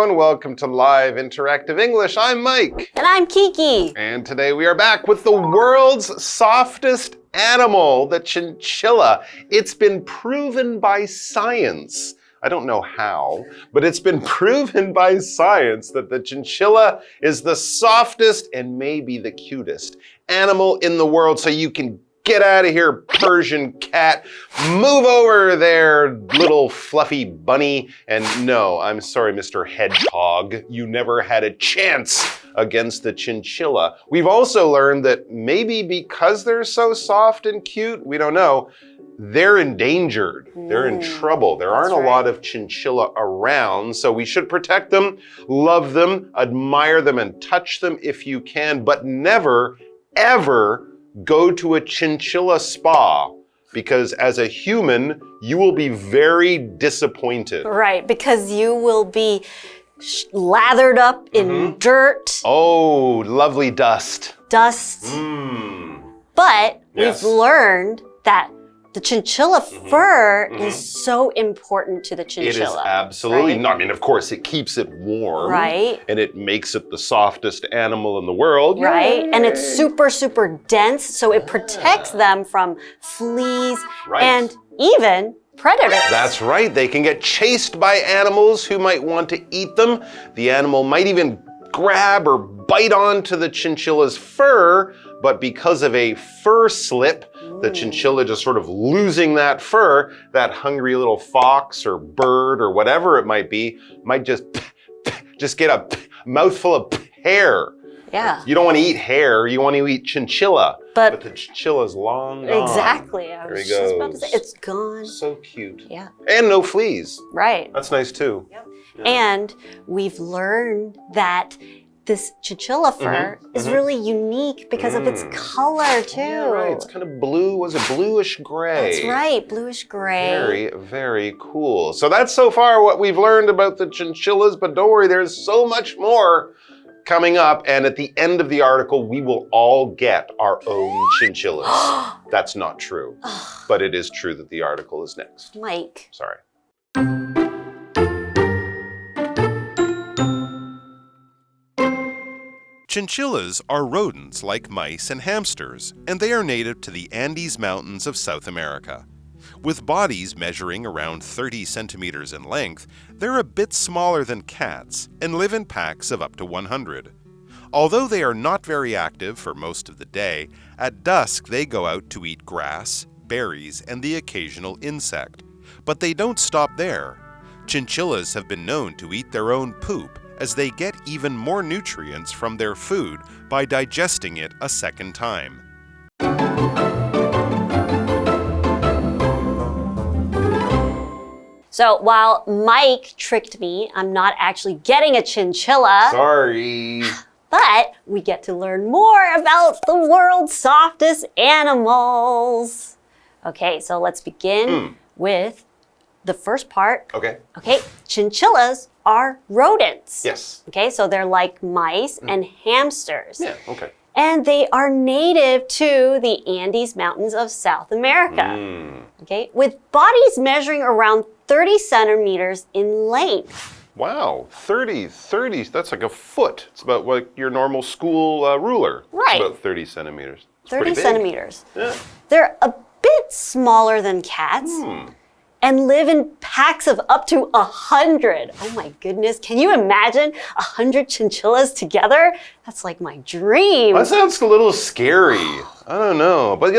everyone. Welcome to Live Interactive English. I'm Mike. And I'm Kiki. And today we are back with the world's softest animal, the chinchilla. It's been proven by science. I don't know how, but it's been proven by science that the chinchilla is the softest and maybe the cutest animal in the world. So you can get out of here, Persian cat. Move over there, little fluffy bunny. And no, I'm sorry, Mr. Hedgehog. You never had a chance against the chinchilla. We've also learned that maybe because they're so soft and cute, we don't know, they're endangered. They're in trouble. There aren't a lot of chinchilla around, so we should protect them, love them, admire them, and touch them if you can, but never, ever go to a chinchilla spa, because as a human, you will be very disappointed. Right, because you will be lathered up in dirt. Oh, lovely dust. Dust. But Yes. we've learned that the chinchilla fur is so important to the chinchilla. It is absolutely right? not. I mean, of course, it keeps it warm. Right. And it makes it the softest animal in the world. Right, Yay! and it's super, super dense, so it protects them from fleas and even predators. That's right. They can get chased by animals who might want to eat them. The animal might even grab or bite onto the chinchilla's fur, but because of a fur slip, the chinchilla just sort of losing that fur, that hungry little fox or bird or whatever it might be, might just get a mouthful of hair. Yeah. You don't want to eat hair, you want to eat chinchilla. But the chinchilla's long gone. exactly. I There was he just about to goes. say, it's gone. So cute. Yeah. And no fleas. Right. That's nice too. Yep. And we've learned that this chinchilla fur is really unique because of its color too. Yeah, right. It's kind of blue. Was it bluish gray? That's right, bluish gray. Very, very cool. So that's so far what we've learned about the chinchillas, but don't worry, there's so much more coming up. And at the end of the article, we will all get our own chinchillas. That's not true, but it is true that the article is next. Mike. Sorry. Chinchillas are rodents like mice and hamsters, and they are native to the Andes Mountains of South America. With bodies measuring around 30 centimeters in length, they're a bit smaller than cats and live in packs of up to 100. Although they are not very active for most of the day, at dusk they go out to eat grass, berries, and the occasional insect. But they don't stop there. Chinchillas have been known to eat their own poop, as they get even more nutrients from their food by digesting it a second time. So while Mike tricked me, I'm not actually getting a chinchilla. Sorry. But we get to learn more about the world's softest animals. Okay, so let's begin with the first part. Okay. Okay, chinchillas are rodents. Yes. Okay, so they're like mice and hamsters. Yeah, okay. And they are native to the Andes Mountains of South America. Okay, with bodies measuring around 30 centimeters in length. Wow, 30, that's like a foot. It's about like your normal school ruler. Right. It's about 30 centimeters. It's 30 pretty big. centimeters. Yeah. They're a bit smaller than cats. And live in packs of up to 100. Oh my goodness, can you imagine 100 chinchillas together? That's like my dream. That sounds a little scary. I don't know, but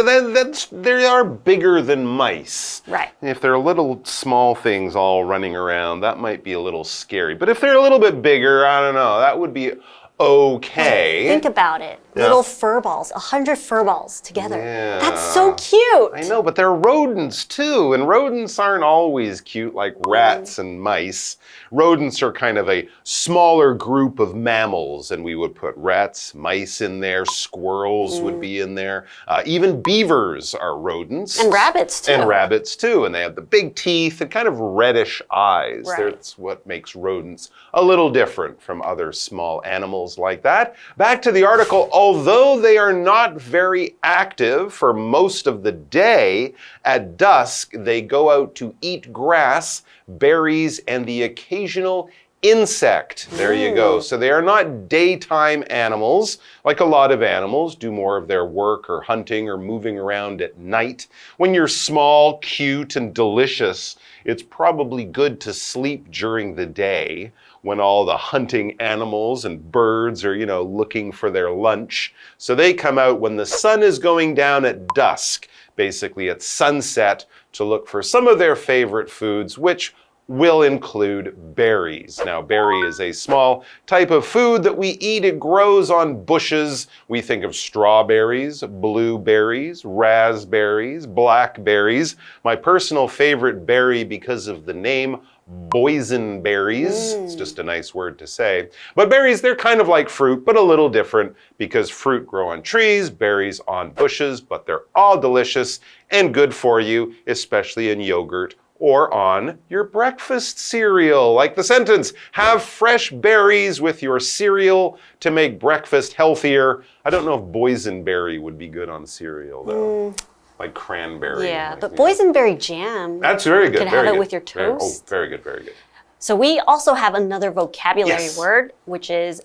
they are bigger than mice. Right. If they're little small things all running around, that might be a little scary. But if they're a little bit bigger, I don't know, that would be okay. Think about it. Yeah. Little fur balls, 100 fur balls together. Yeah. That's so cute. I know, but they're rodents too, and rodents aren't always cute like rats and mice. Rodents are kind of a smaller group of mammals, and we would put rats, mice in there, squirrels would be in there. Even beavers are rodents. And rabbits too. And rabbits too, and they have the big teeth and kind of reddish eyes. Right. That's what makes rodents a little different from other small animals like that. Back to the article. Although they are not very active for most of the day, at dusk they go out to eat grass, berries, and the occasional insect. There you go. So they are not daytime animals, like a lot of animals do more of their work or hunting or moving around at night. When you're small, cute, and delicious, it's probably good to sleep during the day when all the hunting animals and birds are, looking for their lunch. So they come out when the sun is going down at dusk, basically at sunset, to look for some of their favorite foods, which will include berries. Now, berry is a small type of food that we eat. It grows on bushes. We think of strawberries, blueberries, raspberries, blackberries. My personal favorite berry because of the name, boysenberries. It's just a nice word to say. But berries, they're kind of like fruit, but a little different because fruit grow on trees, berries on bushes, but they're all delicious and good for you, especially in yogurt or on your breakfast cereal. Like the sentence, have fresh berries with your cereal to make breakfast healthier. I don't know if boysenberry would be good on cereal though. Like cranberry. Yeah, but boysenberry jam. That's very good. You can have it with your toast. Very good, very good. So we also have another vocabulary word, which is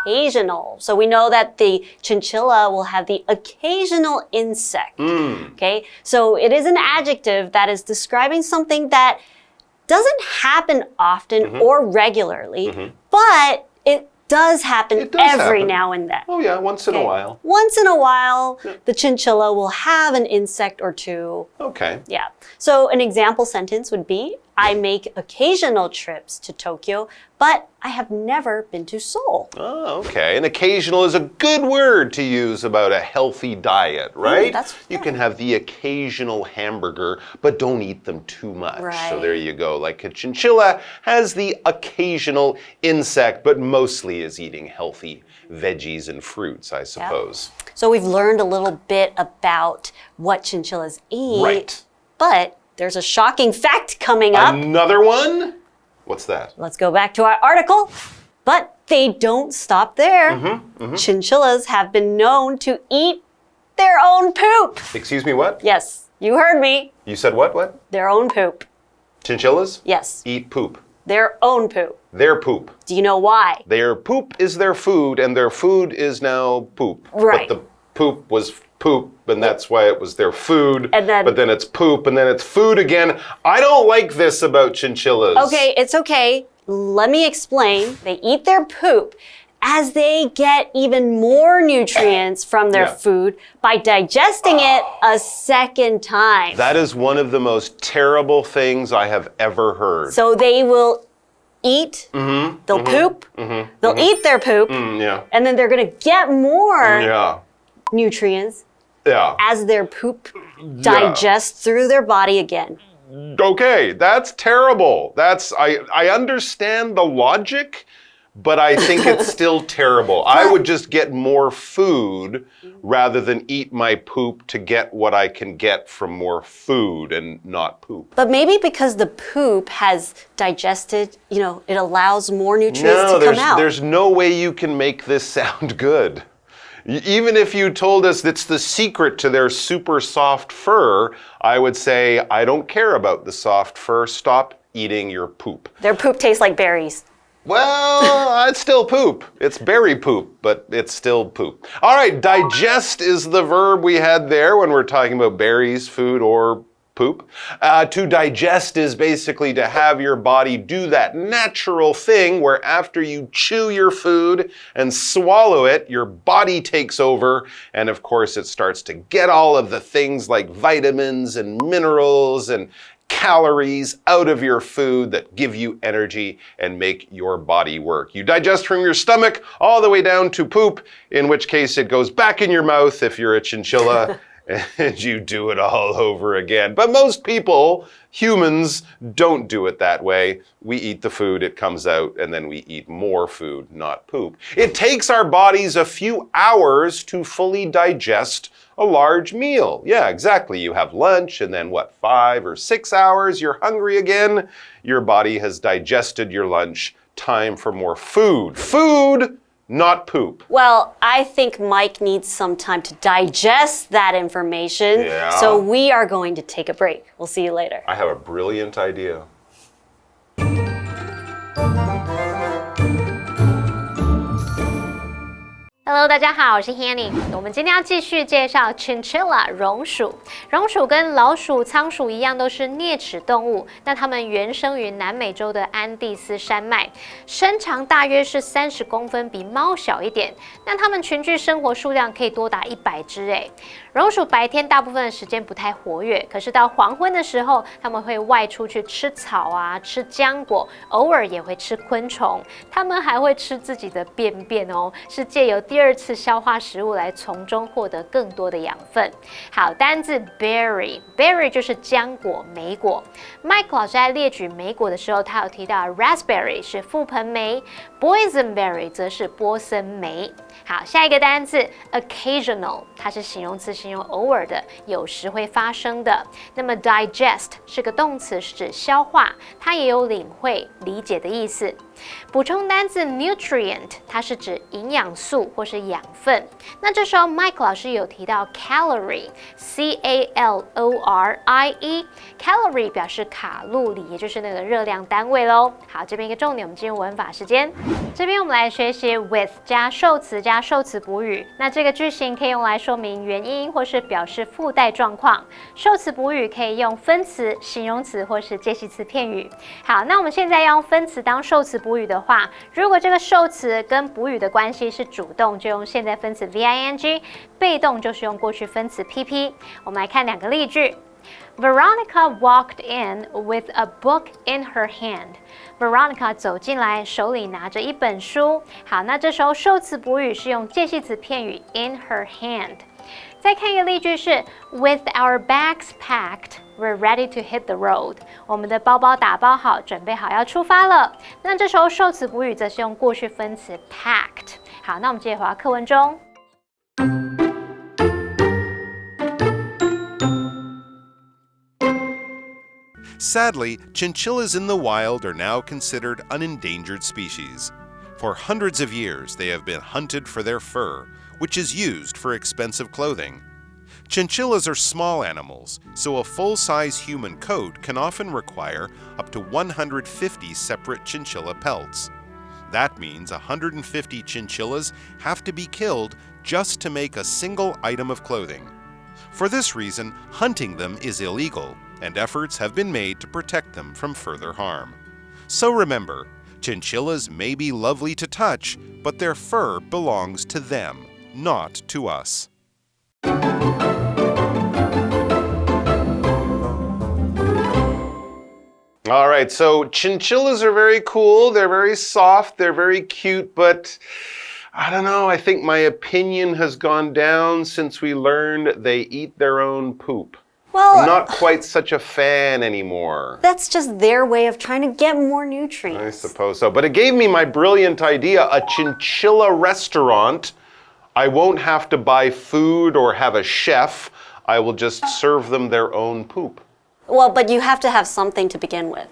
occasional. So we know that the chinchilla will have the occasional insect. Okay, so it is an adjective that is describing something that doesn't happen often or regularly, but it does happen every now and then. Oh yeah, once in a while. Once in a while, the chinchilla will have an insect or two. Okay. Yeah. So an example sentence would be, I make occasional trips to Tokyo, but I have never been to Seoul. Oh, okay. And occasional is a good word to use about a healthy diet, right? You can have the occasional hamburger, but don't eat them too much. Right. So there you go. Like a chinchilla has the occasional insect, but mostly is eating healthy veggies and fruits, I suppose. Yep. So we've learned a little bit about what chinchillas eat. Right. But there's a shocking fact coming up. Another one? What's that? Let's go back to our article. But they don't stop there. Chinchillas have been known to eat their own poop. Excuse me, what? Yes, you heard me. You said what? Their own poop. Chinchillas? Yes. Eat poop. Their own poop. Their poop. Do you know why? Their poop is their food, and their food is now poop. Right. But the poop was poop, and that's why it was their food. But then it's poop, and then it's food again. I don't like this about chinchillas. Okay, it's okay. Let me explain. They eat their poop as they get even more nutrients from their food by digesting it a second time. That is one of the most terrible things I have ever heard. So they will eat, they'll poop, they'll eat their poop, and then they're gonna get more nutrients as their poop digests through their body again. Okay, that's terrible. I understand the logic, but I think it's still terrible. I would just get more food rather than eat my poop to get what I can get from more food and not poop. But maybe because the poop has digested, it allows more nutrients to come out. There's no way you can make this sound good. Even if you told us it's the secret to their super soft fur, I would say, I don't care about the soft fur. Stop eating your poop. Their poop tastes like berries. Well, it's still poop. It's berry poop, but it's still poop. All right, digest is the verb we had there when we're talking about berries, food, or poop. To digest is basically to have your body do that natural thing where after you chew your food and swallow it, your body takes over. And of course, it starts to get all of the things like vitamins and minerals and calories out of your food that give you energy and make your body work. You digest from your stomach all the way down to poop, in which case it goes back in your mouth if you're a chinchilla. And you do it all over again. But most people, humans, don't do it that way. We eat the food, it comes out, and then we eat more food, not poop. It takes our bodies a few hours to fully digest a large meal. Yeah, exactly. You have lunch, and then 5 or 6 hours, you're hungry again. Your body has digested your lunch. Time for more food. Food! Not poop. Well, I think Mike needs some time to digest that information. Yeah. So we are going to take a break. We'll see you later. I have a brilliant idea. Hello， 大家好，我是 Hanny。我们今天要继续介绍 Chinchilla 绒鼠。绒鼠跟老鼠、仓鼠一样，都是啮齿动物。那它们原生于南美洲的安第斯山脉，身长大约是30公分，比猫小一点。那它们群居生活数量可以多达100只诶。绒鼠白天大部分的时间不太活跃，可是到黄昏的时候，它们会外出去吃草啊，吃浆果，偶尔也会吃昆虫。它们还会吃自己的便便哦，是借由第二次消化食物来从中获得更多的养分。好，单字 berry 就是浆果、莓果。Mike 老师在列举莓果的时候，他有提到 raspberry 是覆盆莓 ，boysenberry 则是波森莓。好，下一个单字 occasional， 它是形容词，形容偶尔的，有时会发生的。那么 digest 是个动词，是指消化，它也有领会、理解的意思。补充单字 nutrient， 它是指营养素或是养分。那这时候 Mike 老师有提到 calorie， C-A-L-O-R-I-E， calorie 表示卡路里，也就是那个热量单位咯。好，这边一个重点，我们进入文法时间。这边我们来学习 with 加受词加受词补语。那这个句型可以用来说明原因或是表示附带状况。受词补语可以用分词、形容词或是介系词片语。好，那我们现在要用分词当受词补语的话，如果这个受词跟补语的关系是主动，就用现在分词 VING， 被动就是用过去分词 PP。我们来看两个例句。Veronica walked in with a book in her hand. Veronica 走进来，手里拿着一本书。好，那这时候受词补语是用介系词片语 in her hand。再看一个例句是 With our bags packed, we're ready to hit the road. 我们的包包打包好，准备好要出发了。那这时候受词补语则是用过去分词 packed。好，那我们接着回到课文中。Sadly, chinchillas in the wild are now considered an endangered species. For hundreds of years, they have been hunted for their fur, which is used for expensive clothing. Chinchillas are small animals, so a full-size human coat can often require up to 150 separate chinchilla pelts. That means 150 chinchillas have to be killed just to make a single item of clothing. For this reason, hunting them is illegal, and efforts have been made to protect them from further harm. So remember, chinchillas may be lovely to touch, but their fur belongs to them, not to us. All right, so chinchillas are very cool. They're very soft. They're very cute, but I don't know. I think my opinion has gone down since we learned they eat their own poop. Well, I'm not quite such a fan anymore. That's just their way of trying to get more nutrients. I suppose so. But it gave me my brilliant idea, a chinchilla restaurant. I won't have to buy food or have a chef. I will just serve them their own poop. Well, but you have to have something to begin with.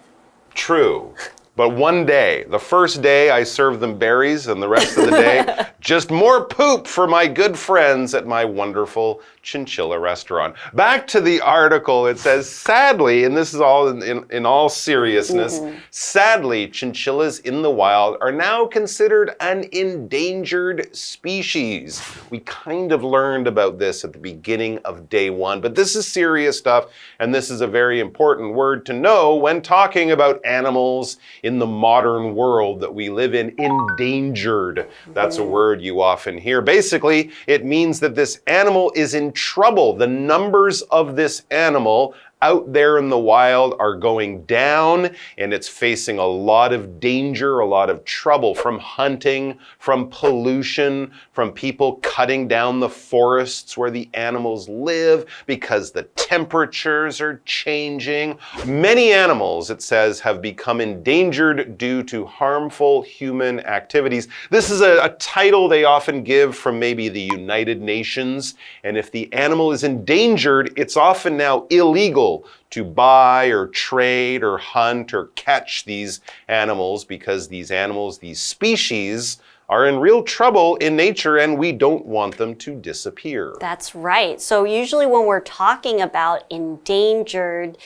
True. But one day, the first day I serve them berries, and the rest of the day, just more poop for my good friends at my wonderful chinchilla restaurant. Back to the article, it says, sadly, and this is all in all seriousness, sadly, chinchillas in the wild are now considered an endangered species. We kind of learned about this at the beginning of day one, but this is serious stuff, and this is a very important word to know when talking about animals in the modern world that we live in. Endangered. That's a word you often hear. Basically, it means that this animal is in trouble. The numbers of this animal out there in the wild are going down, and it's facing a lot of danger, a lot of trouble from hunting, from pollution, from people cutting down the forests where the animals live because the temperatures are changing. Many animals, it says, have become endangered due to harmful human activities. This is a title they often give from maybe the United Nations, and if the animal is endangered, it's often now illegal to buy or trade or hunt or catch these animals because these animals, these species, are in real trouble in nature and we don't want them to disappear. That's right. So usually when we're talking about endangered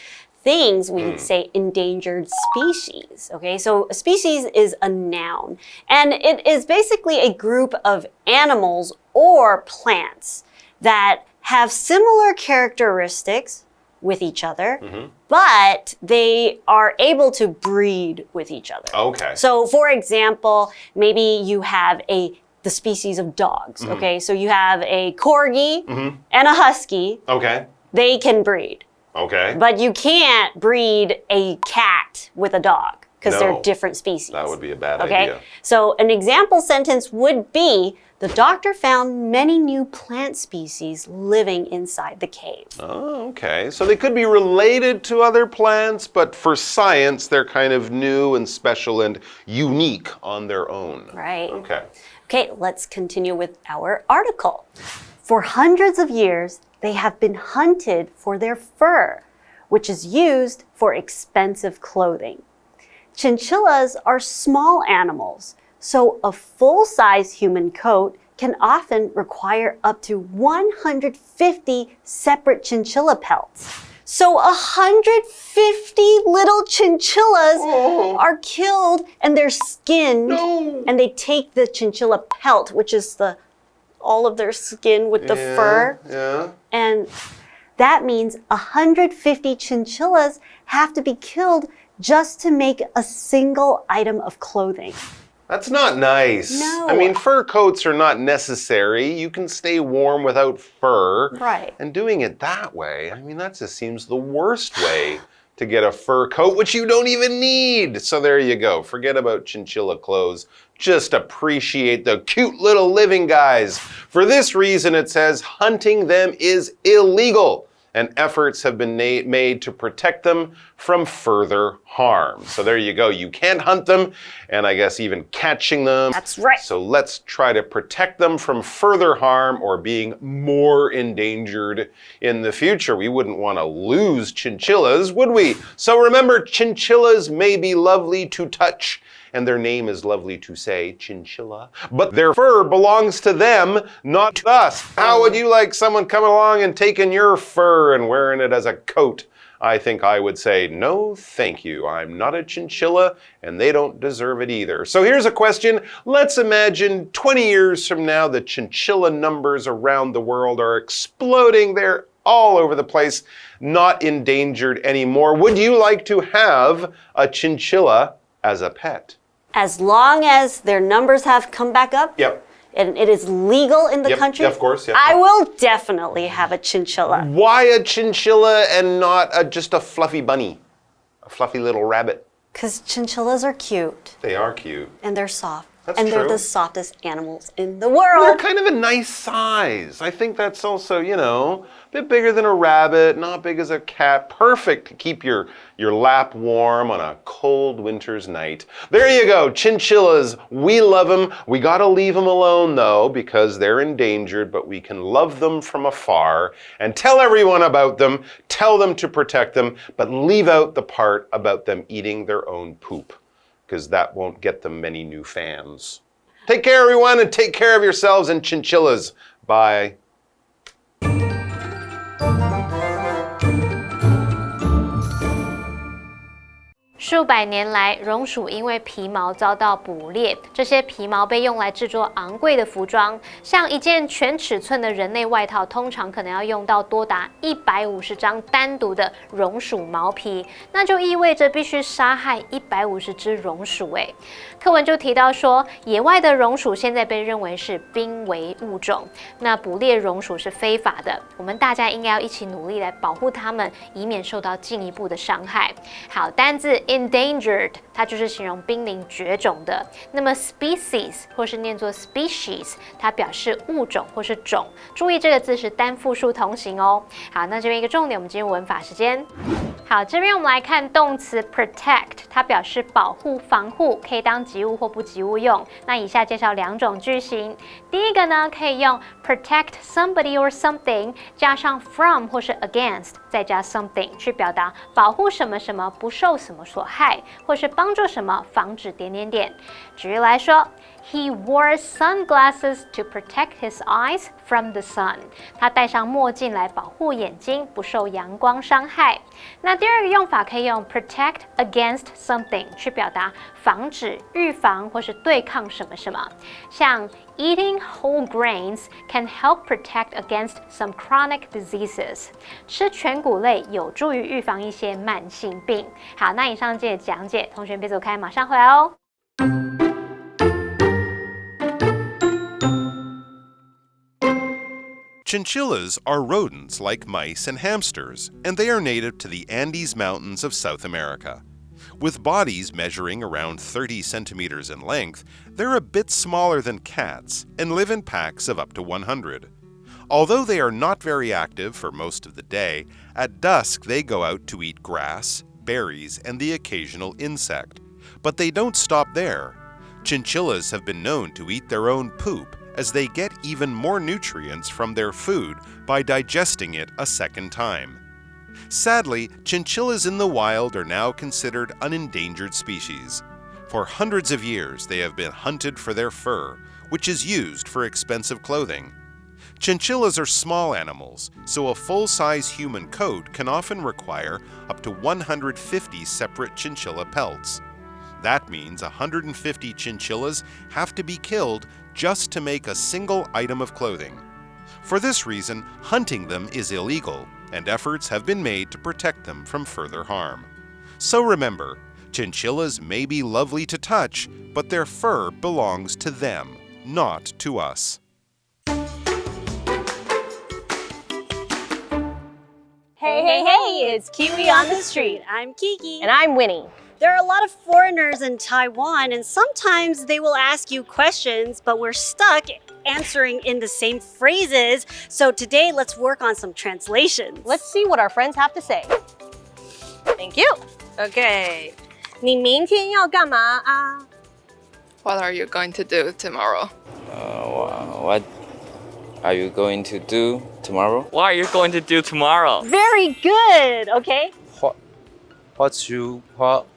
things, we say endangered species. Okay, so a species is a noun, and it is basically a group of animals or plants that have similar characteristics with each other, but they are able to breed with each other. Okay. So, for example, maybe you have the species of dogs. Okay, so you have a corgi and a husky. Okay. They can breed. Okay. But you can't breed a cat with a dog because they're different species. That would be a bad Okay? idea. So an example sentence would be, the doctor found many new plant species living inside the cave. Oh, okay. So they could be related to other plants, but for science, they're kind of new and special and unique on their own. Right. Okay. Okay, let's continue with our article. For hundreds of years, they have been hunted for their fur, which is used for expensive clothing. Chinchillas are small animals, so a full-size human coat can often require up to 150 separate chinchilla pelts. So 150 little chinchillas are killed and they're skinned, and they take the chinchilla pelt, which is all of their skin with the fur. Yeah. And that means 150 chinchillas have to be killed just to make a single item of clothing. That's not nice. No. I mean, fur coats are not necessary. You can stay warm without fur. Right. And doing it that way, I mean, that just seems the worst way to get a fur coat, which you don't even need. So there you go. Forget about chinchilla clothes. Just appreciate the cute little living guys. For this reason, it says hunting them is illegal, and efforts have been made to protect them from further harm. So there you go. You can't hunt them, and I guess even catching them. That's right. So let's try to protect them from further harm or being more endangered in the future. We wouldn't want to lose chinchillas, would we? So remember, chinchillas may be lovely to touch, and their name is lovely to say, chinchilla, but their fur belongs to them, not to us. How would you like someone coming along and taking your fur and wearing it as a coat? I think I would say, no, thank you. I'm not a chinchilla, and they don't deserve it either. So here's a question. Let's imagine 20 years from now, the chinchilla numbers around the world are exploding. They're all over the place, not endangered anymore. Would you like to have a chinchilla as a pet? As long as their numbers have come back up, Yep. and it is legal in the country, of course, yeah. I will definitely have a chinchilla. Why a chinchilla and not just a fluffy bunny? A fluffy little rabbit? Because chinchillas are cute, They are cute. and they're soft. That's and they're true. the softest animals in the They're world. kind of a nice size. I think that's also, a bit bigger than a rabbit, not big as a cat. Perfect to keep your lap warm on a cold winter's night. There you go, chinchillas. We love them. We gotta leave them alone though, because they're endangered, but we can love them from afar and tell everyone about them, tell them to protect them, but leave out the part about them eating their own poop, because that won't get them many new fans. Take care, everyone, and take care of yourselves and chinchillas. Bye. 数百年来，榕鼠因为皮毛遭到捕猎，这些皮毛被用来制作昂贵的服装，像一件全尺寸的人类外套，通常可能要用到多达150张单独的榕鼠毛皮，那就意味着必须杀害150只榕鼠。课文就提到说，野外的榕鼠现在被认为是濒危物种，那捕猎榕鼠是非法的，我们大家应该要一起努力来保护它们，以免受到进一步的伤害。好，单字 endangered 它就是形容濒临绝种的，那么 species 或是念作 species 它表示物种或是种，注意这个字是单复数同形哦。好，那这边一个重点，我们进入文法时间。好，这边我们来看动词 protect， 它表示保护、防护，可以当及物或不及物用。那以下介绍两种句型。第一个呢，可以用 protect somebody or something 加上 from 或是 against 再加 something 去表达保护什么什么不受什么所害，或是帮助什么防止点点点。举例来说 He wore sunglasses to protect his eyes from the sun. 他戴上墨镜来保护眼睛不受阳光伤害。那第二个用法可以用 protect against something 去表达防止、预防或是对抗什么什么。像 Eating whole grains can help protect against some chronic diseases. 吃全谷类有助于预防一些慢性病。好，那以上这些讲解，同学别走开，马上回来哦。Chinchillas are rodents like mice and hamsters, and they are native to the Andes Mountains of South America. With bodies measuring around 30 centimeters in length, they're a bit smaller than cats and live in packs of up to 100. Although they are not very active for most of the day, at dusk they go out to eat grass, berries, and the occasional insect. But they don't stop there. Chinchillas have been known to eat their own poop, as they get even more nutrients from their food by digesting it a second time. Sadly, chinchillas in the wild are now considered an endangered species. For hundreds of years, they have been hunted for their fur, which is used for expensive clothing. Chinchillas are small animals, so a full-size human coat can often require up to 150 separate chinchilla pelts. That means 150 chinchillas have to be killed just to make a single item of clothing. For this reason, hunting them is illegal, and efforts have been made to protect them from further harm. So remember, chinchillas may be lovely to touch, but their fur belongs to them, not to us. Hey, it's KiWi on the street. I'm Kiki. And I'm Winnie. There are a lot of foreigners in Taiwan, and sometimes they will ask you questions, but we're stuck answering in the same phrases. So today, let's work on some translations. Let's see what our friends have to say. Thank you. Okay. 你明天要干嘛啊? What are you going to do tomorrow? What are you going to do tomorrow? What are you going to do tomorrow? Very good, okay?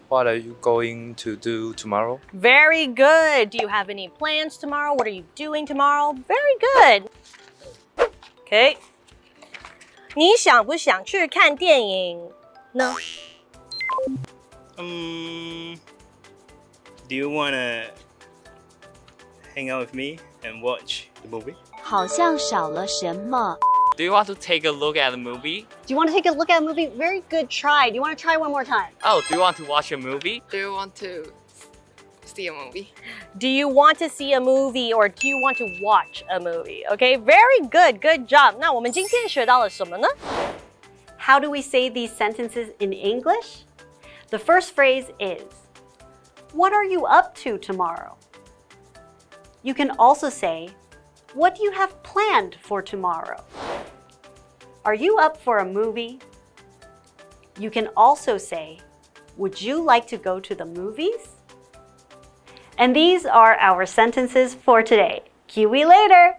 What are you going to do tomorrow? Very good. Do you have any plans tomorrow? What are you doing tomorrow? Very good. Okay. 你想不想去看电影呢? Do you wanna hang out with me and watch the movie? 好像少了什么。 Do you want to take a look at the movie? Do you want to take a look at a movie? Very good try. Do you want to try one more time? Oh, do you want to watch a movie? Do you want to see a movie? Do you want to see a movie or do you want to watch a movie? Okay, very good. Good job. 那我们今天学到了什么呢? How do we say these sentences in English? The first phrase is, what are you up to tomorrow? You can also say, what do you have planned for tomorrow? Are you up for a movie? You can also say, would you like to go to the movies? And these are our sentences for today. KiWi later!